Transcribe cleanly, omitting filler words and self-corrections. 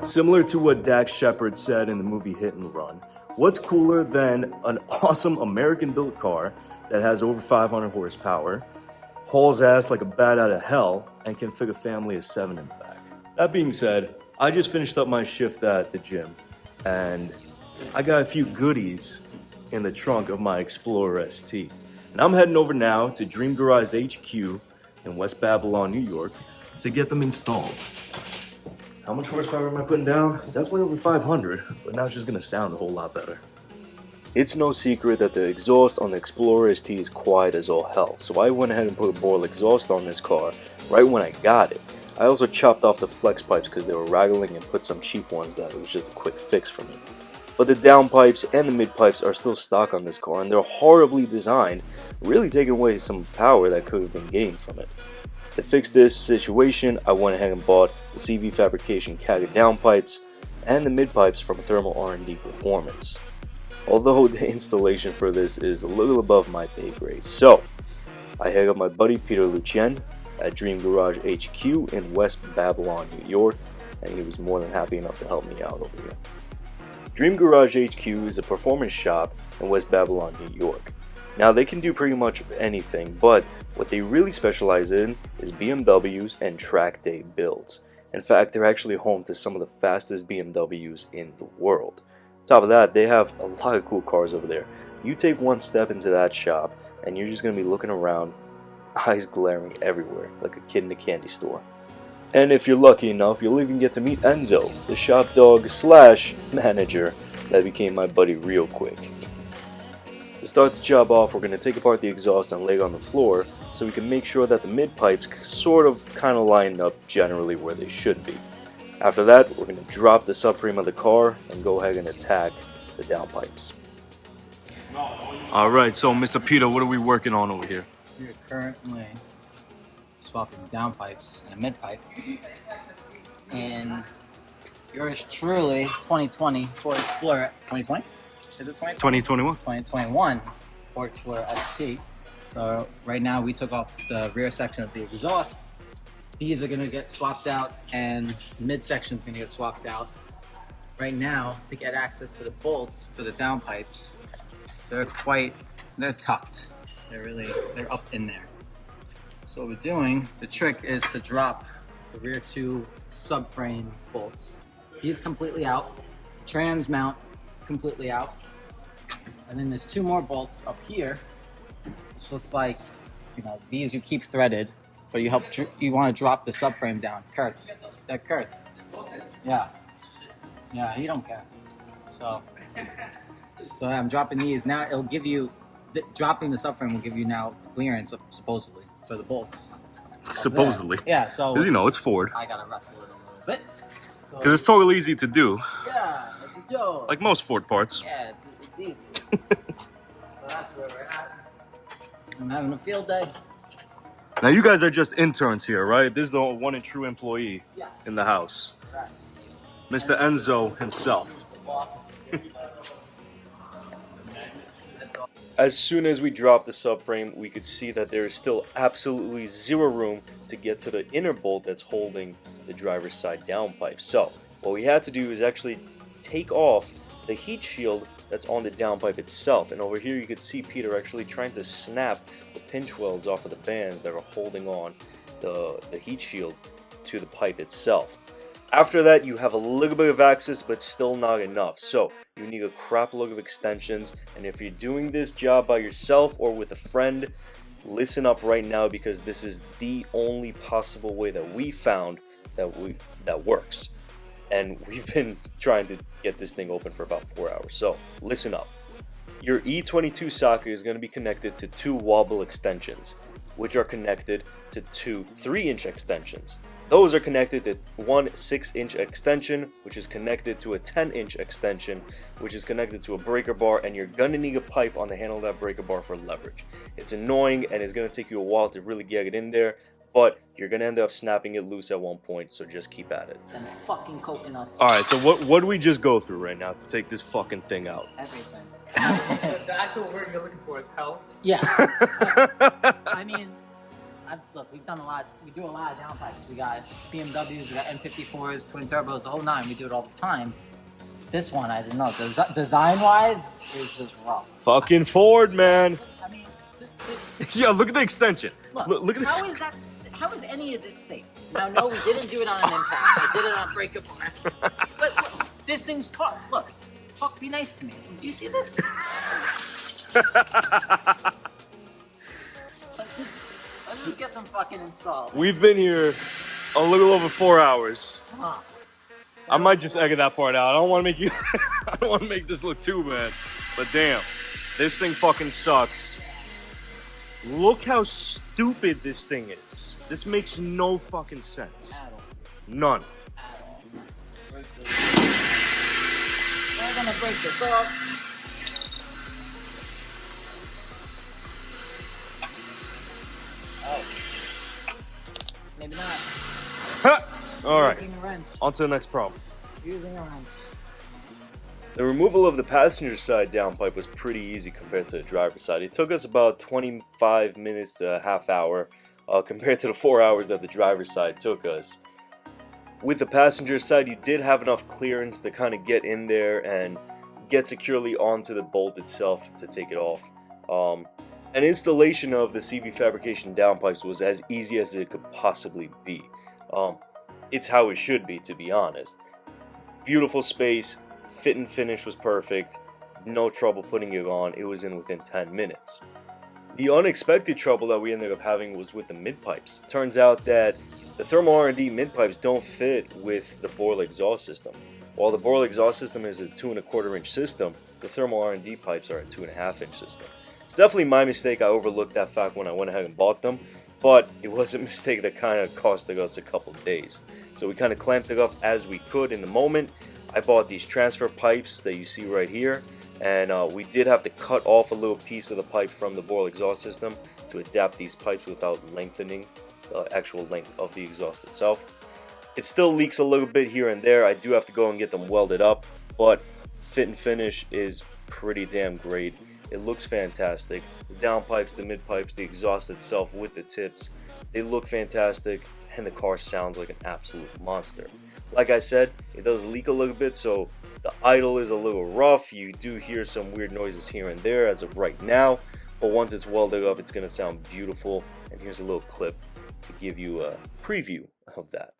Similar to what Dax Shepard said in the movie Hit and Run, what's cooler than an awesome American-built car that has over 500 horsepower, hauls ass like a bat out of hell, and can fit a family of 7 in the back? That being said, I just finished up my shift at the gym, and I got a few goodies in the trunk of my Explorer ST. And I'm heading over now to Dream Garage HQ in West Babylon, New York, to get them installed. How much horsepower am I putting down? Definitely over 500, but now it's just gonna sound a whole lot better. It's no secret that the exhaust on the Explorer ST is quiet as all hell, so I went ahead and put a Borla Exhaust on this car right when I got it. I also chopped off the flex pipes because they were rattling and put some cheap ones that it was just a quick fix for me. But the downpipes and the midpipes are still stock on this car, and they're horribly designed, really taking away some power that could have been gained from it. To fix this situation, I went ahead and bought the CV Fabrication Caga downpipes and the midpipes from Thermal R&D Performance. Although the installation for this is a little above my pay grade. So, I hit up my buddy Peter Lucien at Dream Garage HQ in West Babylon, New York, and he was more than happy enough to help me out over here. Dream Garage HQ is a performance shop in West Babylon, New York. Now, they can do pretty much anything, but what they really specialize in is BMWs and track day builds. In fact, they're actually home to some of the fastest BMWs in the world. On top of that, they have a lot of cool cars over there. You take one step into that shop, and you're just going to be looking around, eyes glaring everywhere, like a kid in a candy store. And if you're lucky enough, you'll even get to meet Enzo, the shop dog slash manager that became my buddy real quick. To start the job off, we're going to take apart the exhaust and lay it on the floor so we can make sure that the mid-pipes kind of line up generally where they should be. After that, we're going to drop the subframe of the car and go ahead and attack the downpipes. Alright, so Mr. Peter, what are we working on over here? We're currently swapping downpipes and a mid-pipe. And yours truly, 2020 Ford Explorer, 2020? Is it 2021. 2021 Ford Explorer ST. So right now we took off the rear section of the exhaust. These are going to get swapped out, and the midsection is going to get swapped out. Right now, to get access to the bolts for the downpipes, they're tucked. They're up in there. So what we're doing, the trick is to drop the rear two subframe bolts. These completely out, trans mount completely out. And then there's two more bolts up here, which looks like, these you keep threaded, but you want to drop the subframe down. Kurtz. They're Kurtz. Yeah, he don't care. So I'm dropping these. Now it'll give you, dropping the subframe will give you now clearance, supposedly, for the bolts. Supposedly. Yeah, so. Because it's Ford. I gotta wrestle it a little bit. Because it's totally easy to do. Yeah, it's a joke. Like most Ford parts. Yeah, it's easy. So that's where we're at. I'm having a field day. Now you guys are just interns here, right? This is the one and true employee in the house. Right. Mr. Enzo himself. As soon as we dropped the subframe, we could see that there is still absolutely zero room to get to the inner bolt that's holding the driver's side downpipe. So what we had to do is actually take off the heat shield that's on the downpipe itself. And over here you could see Peter actually trying to snap the pinch welds off of the bands that are holding on the heat shield to the pipe itself. After that, you have a little bit of access, but still not enough. So you need a crap load of extensions. And if you're doing this job by yourself or with a friend, listen up right now, because this is the only possible way that we found that works. And we've been trying to get this thing open for about 4 hours. So listen up. Your E22 socket is going to be connected to two wobble extensions, which are connected to two 3-inch extensions. Those are connected to one 6-inch extension, which is connected to a 10-inch extension, which is connected to a breaker bar, and you're going to need a pipe on the handle of that breaker bar for leverage. It's annoying, and it's going to take you a while to really get it in there, but you're going to end up snapping it loose at one point, so just keep at it. And fucking coconuts. Alright, so what do we just go through right now to take this fucking thing out? Everything. The actual word you're looking for is hell? Yeah. I mean, look, we've done a lot. We do a lot of downpipes. We got BMWs, we got N54s, twin turbos, the whole nine. We do it all the time. This one, I don't know. Design-wise, is just rough. Fucking Ford, man. I mean, Yeah, look at the extension. Look at how is that? How is any of this safe? Now, no, we didn't do it on an impact. I did it on break apart. But look, this thing's taut. Look, fuck, be nice to me. Do you see this? Let's just get them fucking installed. We've been here a little over 4 hours. Huh. I might just edit that part out. I don't want to make you. I don't want to make this look too bad. But damn, this thing fucking sucks. Look how stupid this thing is. This makes no fucking sense. None. We're gonna break this up. Oh. Maybe not. All right. Using a wrench. On to the next problem. Using a wrench. The removal of the passenger side downpipe was pretty easy compared to the driver's side. It took us about 25 minutes to a half hour compared to the 4 hours that the driver's side took us. With the passenger side, you did have enough clearance to kind of get in there and get securely onto the bolt itself to take it off. An installation of the CV Fabrication downpipes was as easy as it could possibly be. It's how it should be, to be honest. Beautiful space. Fit and finish was perfect, no trouble putting it on, it was in within 10 minutes. The unexpected trouble that we ended up having was with the midpipes. Turns out that the Thermal R&D midpipes don't fit with the Borla Exhaust system. While the Borla Exhaust system is a 2 1/4 inch system, the Thermal R&D pipes are a 2 1/2 inch system. It's definitely my mistake. I overlooked that fact when I went ahead and bought them, but it was a mistake that kind of costed us a couple of days. So we kind of clamped it up as we could in the moment. I bought these transfer pipes that you see right here, and we did have to cut off a little piece of the pipe from the Borla exhaust system to adapt these pipes without lengthening the actual length of the exhaust itself. It still leaks a little bit here and there. I do have to go and get them welded up, but fit and finish is pretty damn great. It looks fantastic. The downpipes, the midpipes, the exhaust itself with the tips, they look fantastic, and the car sounds like an absolute monster. Like I said, it does leak a little bit, so the idle is a little rough. You do hear some weird noises here and there as of right now, but once it's welded up, it's going to sound beautiful. And here's a little clip to give you a preview of that.